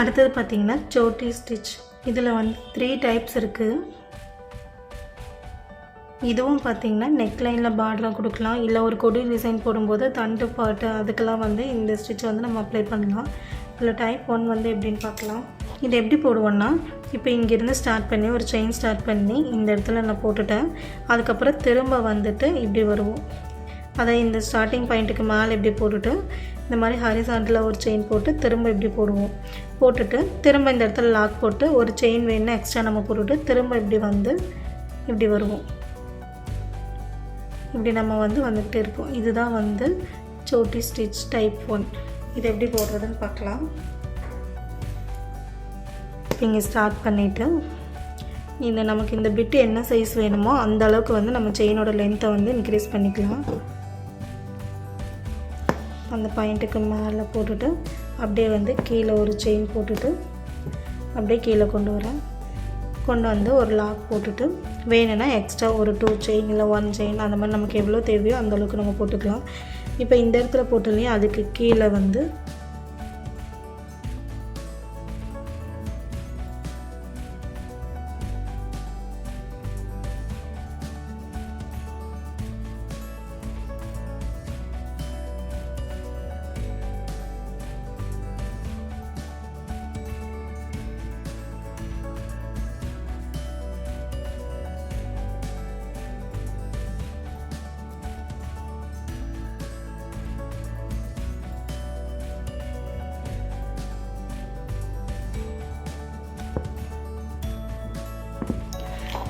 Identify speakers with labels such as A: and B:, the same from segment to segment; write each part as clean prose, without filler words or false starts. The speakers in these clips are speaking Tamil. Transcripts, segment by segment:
A: அடுத்தது பார்த்திங்கன்னா சோட்டி ஸ்டிச். இதில் வந்து 3 டைப்ஸ் இருக்குது. இதுவும் பார்த்திங்கன்னா நெக்லைனில் பார்டராக கொடுக்கலாம், இல்லை ஒரு கொடி டிசைன் போடும்போது தண்டு பாட்டு அதுக்கெல்லாம் வந்து இந்த ஸ்டிச் வந்து நம்ம அப்ளை பண்ணலாம். இதில் டைப் 1 வந்து எப்படின்னு பார்க்கலாம். இது எப்படி போடுவோன்னா, இப்போ இங்கேருந்து ஸ்டார்ட் பண்ணி ஒரு செயின் ஸ்டார்ட் பண்ணி இந்த இடத்துல நான் போட்டுட்டேன். அதுக்கப்புறம் திரும்ப வந்துட்டு இப்படி வருவோம். அதை இந்த ஸ்டார்டிங் பாயிண்ட்டுக்கு மேலே இப்படி போட்டுட்டு இந்த மாதிரி ஹாரிசான்டலாக ஒரு செயின் போட்டு திரும்ப இப்படி போடுவோம். போட்டுட்டு திரும்ப இந்த இடத்துல லாக் போட்டு ஒரு செயின் வேணுன்னா எக்ஸ்ட்ரா நம்ம போட்டுட்டு திரும்ப இப்படி வந்து இப்படி வருவோம். இப்படி நம்ம வந்து வந்துகிட்டே இருப்போம். இதுதான் வந்து சோட்டி ஸ்டிச் டைப் 1. இது எப்படி போடுறதுன்னு பார்க்கலாம். இப்போ இங்கே ஸ்டார்ட் பண்ணிவிட்டு நமக்கு இந்த பிட்டு என்ன சைஸ் வேணுமோ அந்த அளவுக்கு வந்து நம்ம செயினோட லென்த்தை வந்து இன்க்ரீஸ் பண்ணிக்கலாம். அந்த பாயிண்ட்டுக்கு மேலே போட்டுட்டு அப்படியே வந்து கீழே ஒரு செயின் போட்டுட்டு அப்படியே கீழே கொண்டு வந்து ஒரு லாக் போட்டுட்டு வேணும்னா எக்ஸ்ட்ரா ஒரு 2 செயின் இல்லை 1 செயின் அந்த மாதிரி நமக்கு எவ்வளோ தேவையோ அந்தளவுக்கு நம்ம போட்டுக்கலாம். இப்போ இந்த இடத்துல போட்டுலையே அதுக்கு கீழே வந்து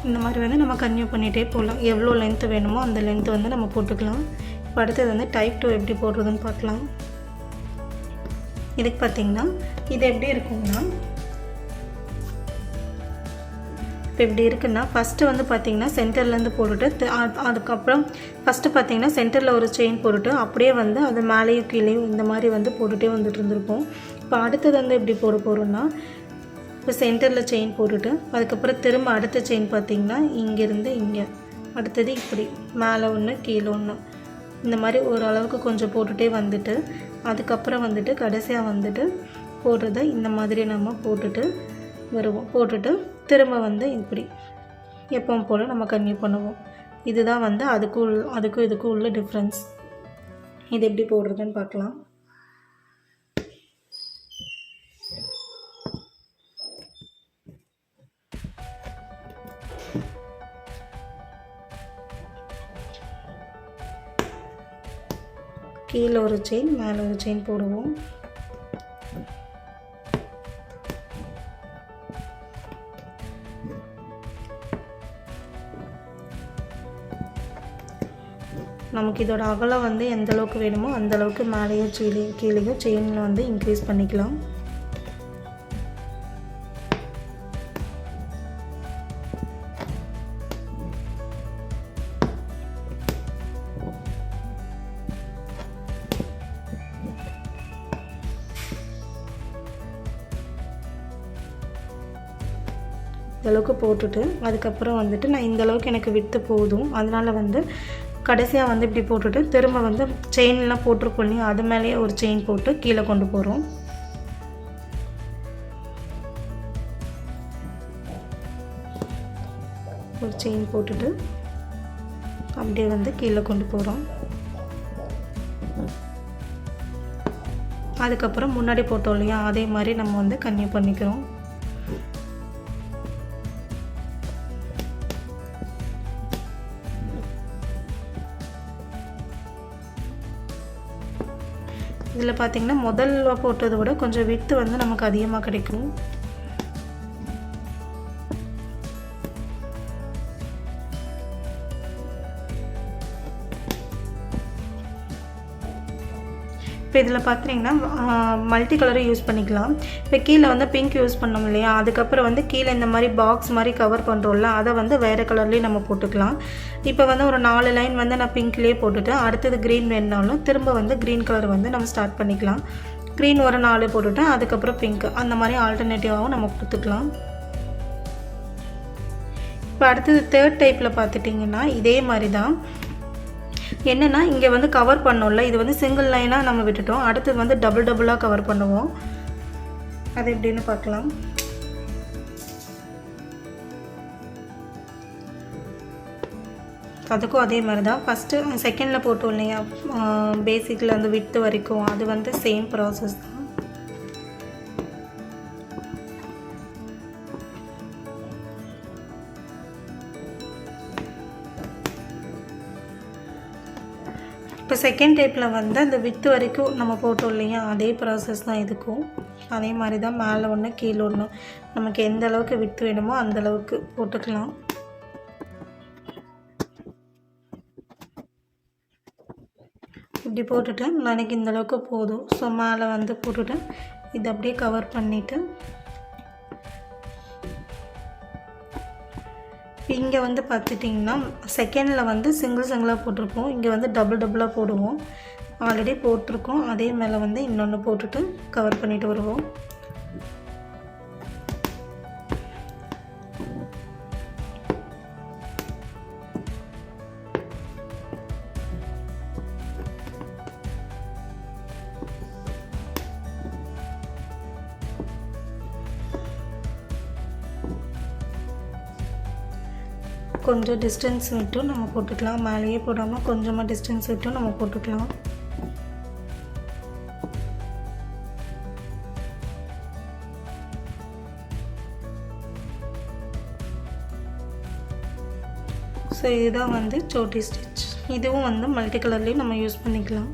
A: இந்த மாதிரி வந்து நம்ம கன்டினியூ பண்ணிகிட்டே போகலாம். எவ்வளோ லென்த்து வேணுமோ அந்த லென்த்து வந்து நம்ம போட்டுக்கலாம். இப்போ அடுத்தது வந்து டைப் 2 எப்படி போடுறதுன்னு பார்க்கலாம். இதுக்கு பார்த்திங்கன்னா இது எப்படி இருக்கும்னா, இப்போ இப்படி இருக்குன்னா ஃபஸ்ட்டு வந்து பார்த்திங்கன்னா சென்டர்லேருந்து போட்டுட்டு அதுக்கப்புறம் ஃபஸ்ட்டு பார்த்திங்கன்னா சென்டரில் ஒரு செயின் போட்டுட்டு அப்படியே வந்து அது மேலேயும் கீழேயும் இந்த மாதிரி வந்து போட்டுகிட்டே வந்துட்டு இருந்திருப்போம். இப்போ அடுத்தது வந்து எப்படி போட போகிறோன்னா, இப்போ சென்டரில் செயின் போட்டுட்டு அதுக்கப்புறம் திரும்ப அடுத்த செயின் பார்த்திங்கன்னா இங்கேருந்து இங்கே அடுத்தது இப்படி மேலே ஒன்று கீழே ஒன்று இந்த மாதிரி ஓரளவுக்கு கொஞ்சம் போட்டுகிட்டே வந்துட்டு அதுக்கப்புறம் வந்துட்டு கடைசியாக வந்துட்டு போடுறத இந்த மாதிரி நம்ம போட்டுட்டு வருவோம். போட்டுட்டு திரும்ப வந்து இப்படி எப்பவும் போல் நம்ம கன்டினியூ பண்ணுவோம். இதுதான் வந்து அதுக்கும் இதுக்கும் உள்ள டிஃப்ரென்ஸ். இது எப்படி போடுறதுன்னு பார்க்கலாம். கீழே ஒரு செயின் மேலே ஒரு செயின் போடுவோம். நமக்கு இதோட அகலம் வந்து எந்த அளவுக்கு வேணுமோ அந்த அளவுக்கு மேலேயோ கீழேயோ செயினில் வந்து இன்க்ரீஸ் பண்ணிக்கலாம். இந்தளவுக்கு போட்டுட்டு அதுக்கப்புறம் வந்துட்டு நான் இந்தளவுக்கு எனக்கு விட்டு போதும், அதனால் வந்து கடைசியாக வந்து இப்படி போட்டுட்டு திரும்ப வந்து செயின்லாம் போட்டிருக்கோம் இல்லையா, அது மேலேயே ஒரு செயின் போட்டு கீழே கொண்டு போகிறோம். ஒரு செயின் போட்டுட்டு அப்படியே வந்து கீழே கொண்டு போகிறோம். அதுக்கப்புறம் முன்னாடி போட்டோம் இல்லையா, அதே மாதிரி நம்ம வந்து கன்டினியூ பண்ணிக்கிறோம். இதில் பார்த்திங்கன்னா முதல்ல போட்டதை விட கொஞ்சம் வித்து வந்து நமக்கு அதிகமாக கிடைக்கும். இப்போ இதில் பார்த்திங்கன்னா மல்டி கலரும் யூஸ் பண்ணிக்கலாம். இப்போ கீழே வந்து பிங்க் யூஸ் பண்ணோம் இல்லையா, அதுக்கப்புறம் வந்து கீழே இந்த மாதிரி பாக்ஸ் மாதிரி கவர் பண்ணுறோம்ல, அதை வந்து வேறு கலர்லேயும் நம்ம போட்டுக்கலாம். இப்போ வந்து ஒரு 4 லைன் வந்து நான் பிங்க்லேயே போட்டுட்டு அடுத்தது க்ரீன் வேணுனாலும் திரும்ப வந்து க்ரீன் கலர் வந்து நம்ம ஸ்டார்ட் பண்ணிக்கலாம். க்ரீன் ஒரு 4 போட்டுட்டு அதுக்கப்புறம் பிங்க், அந்த மாதிரி ஆல்டர்னேட்டிவாகவும் நம்ம கொடுத்துக்கலாம். இப்போ அடுத்தது 3rd டைப்பில் பார்த்துட்டிங்கன்னா இதே மாதிரி தான். என்னென்னா இங்கே வந்து கவர் பண்ணோம்ல, இது வந்து சிங்கிள் லைனாக நம்ம விட்டுட்டோம். அடுத்தது வந்து டபுளாக கவர் பண்ணுவோம். அது எப்படின்னு பார்க்கலாம். அதுக்கும் அதே மாதிரி தான். ஃபஸ்ட்டு செகண்டில் போட்டோம் இல்லையா, பேசிக்கில் அந்த விட்டு வரைக்கும், அது வந்து சேம் ப்ராசஸ் தான். இப்போ செகண்ட் டேப்பில் வந்து அந்த வித்து வரைக்கும் நம்ம போட்டோம் இல்லையா, அதே ப்ராசஸ் தான் இதுக்கும். அதே மாதிரி தான் மேலே ஒன்று கீழே ஒன்று, நமக்கு எந்த அளவுக்கு வித்து வேணுமோ அந்தளவுக்கு போட்டுக்கலாம். இப்படி போட்டுட்டு எனக்கு இந்த அளவுக்கு போதும். ஸோ மேலே வந்து போட்டுட்டு இதை அப்படியே கவர் பண்ணிவிட்டு இங்கே வந்து பார்த்துட்டிங்கன்னா செகண்டில் வந்து சிங்கிளாக போட்டிருப்போம், இங்கே வந்து டபுளாக போடுவோம். ஆல்ரெடி போட்டிருக்கோம், அதே மேலே வந்து இன்னொன்று போட்டுட்டு கவர் பண்ணிவிட்டு வருவோம். கொஞ்சம் டிஸ்டன்ஸ் விட்டும் நம்ம போட்டுக்கலாம், மேலேயே போடாமல் கொஞ்சமாக டிஸ்டன்ஸ் விட்டும் நம்ம போட்டுக்கலாம். ஸோ இதுதான் வந்து சோட்டி ஸ்டிச். இதுவும் வந்து மல்டி கலர்லேயும் நம்ம யூஸ் பண்ணிக்கலாம்.